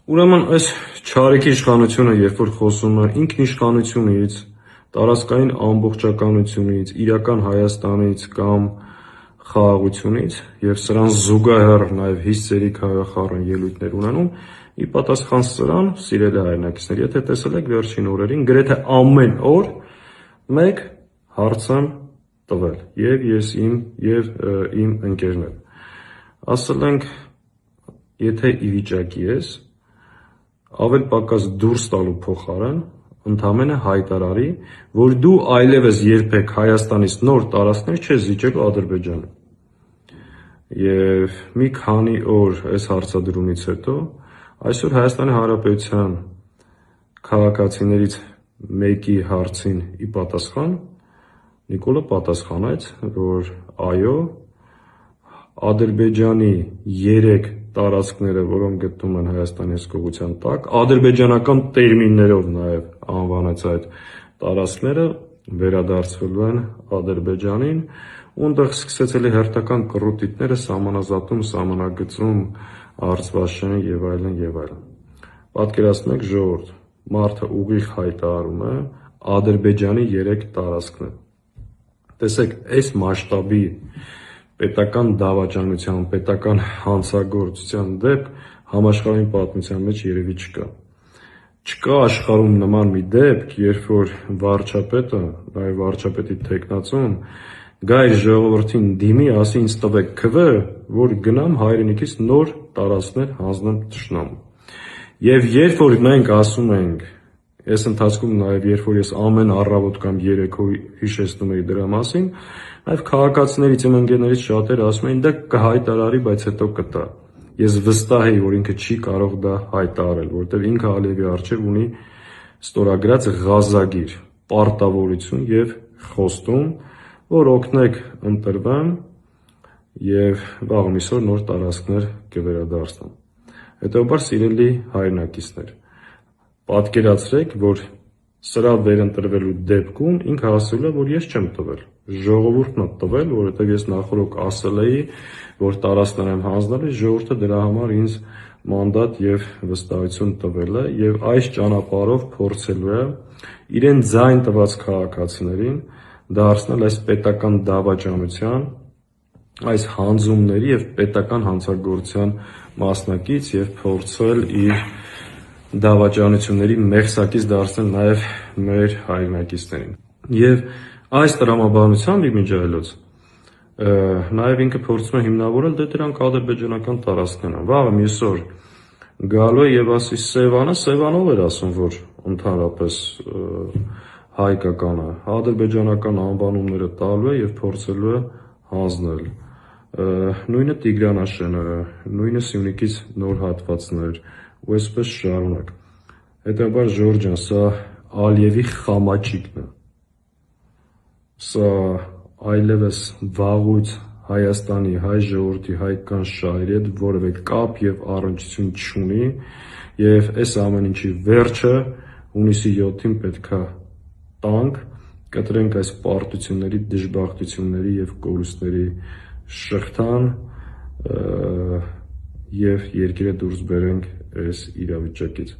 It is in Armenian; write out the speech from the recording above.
Ուրեմն այս չարիքի իշխանությունը, երբ որ խոսում է ինքնիշխանությունից, տարածքային ամբողջականությունից, իրական Հայաստանից կամ խաղաղությունից եւ սրան զուգահեռ նաեւ հիստերիկ-հայախառն ելույթներ ունենում, ի պատասխան սրան, սիրելի հայրենակիցներ, եթե տեսել եք վերջին օրերին, գրեթե ամեն օր մեկ հարց եմ տվել եւ ես եւ իմ ընկերներ, ասել ենք, եթե ի վիճակի ես ավել պակաս դուրս տալու փոխարեն ընդամենը հայտարարի, որ դու այլևս երբեք Հայաստանից նոր տարածքներ չես զիջելու Ադրբեջանը։ Եվ մի քանի օր այս հարցադրումից հետո այսօր Հայաստանի Հանրապետության քաղաքացիներից մեկի հարցին ի պատասխան Նիկոլը պատասխանեց, որ այո, Ադրբեջանի 3 տարածքները, որոնք գտնվում են Հայաստանի հսկողության տակ, ադրբեջանական տերմիններով նաև անվանեց այդ տարածքները, վերադարձվելու են Ադրբեջանին, ունդեղ սկսեց էլի հերթական կռուտիտները սահմանազատում, սահմանագծում, Արցվաշեն եւ այլն եւ այլն։ Պատկերացնեք ժողովուրդ, մարդը ուղիղ հայտարարում է Ադրբեջանի 3 տարածքներ։ Տեսեք, այս մասշտաբի պետական դավաճանության, պետական հանցագործության դեպք համաշխարհային պատմության մեջ երևի չկա։ Չկա աշխարհում նման մի դեպք, երբ որ վարչապետը, նաև վարչապետի տեխնացուն գա իր ժողովրդին դիմի, ասի ինձ տվեք քվե, որ գնամ հայրենիքից նոր տարածքներ հանձնեմ թշնամու։ Եվ երբ որ մենք ասում ենք, այս ընթացքում նաև երբ որ ես ամեն առավոտ կամ երեկո հիշեցնում էի դրա մասին, նաև քաղաքացիներից իմ ընկերներից շատերը ասում էին դա կհայտարարի, բայց հետո կտա։ Ես վստահ եի, որ ինքը չի կարող դա հայտարարել, որովհետև ինքը Ալիևի առջև ունի ստորագրած ղազագիր, պարտավորություն եւ խոստում, որ օգնեք ընտրվեմ եւ վաղ միսօր նոր տարածքներ կվերադարձնեմ։ Հետեւաբար սիրելի հայրենակիցներ, պատկերացրեք, որ սրա վերընտրվելու դեպքում ինքը ասել է, որ ես չեմ տվել, ժողովուրդն է տվել, որովհետև ես նախորդ ասել էի, որ տարածքներ եմ հանձնել, ժողովուրդը դրա համար ինձ մանդատ եւ վստահություն տվել է եւ այս ճանապարհով փորձելու է իրեն ձայն տված քաղաքացիներին դարձնել այս պետական դավաճանության, այս հանձումների եւ պետական հանցագործության մասնակից եւ փորձել իր դավաճանությունների մեղսակից դարձնել նաեւ մեր հայրենակիցներին։ Եվ այս տրամաբանությամբ իմիջիայլոց նաեւ ինքը փորձում է հիմնավորել դե դրանք ադրբեջանական տարածքներն են։ Վաղը միսօր գալու է եւ ասի Սևանով էր ասում, որ ընդհանրապես հայկական է, ադրբեջանական անվանումները տալու է եւ փորձելու է հանձնել։ Նույնը Տիգրանաշենը, նույնը Սյունիքից նոր հատվածներ ու այսպես շարունակ։ Հետեւաբար Ժորժ ջան, սա Ալիևի խամաճիկն է։ Սա այլևս վաղուց Հայաստանի հայ ժողովրդի հայկական շահերի հետ որևէ կապ եւ առնչություն չունի եւ այս ամեն ինչի վերջը հունիսի 7-ին պետքա տանք, կտրենք այս պարտությունների, դժբախտությունների եւ կորուստների շղթան եւ երկիրը դուրս բերենք այս իրավիճակից։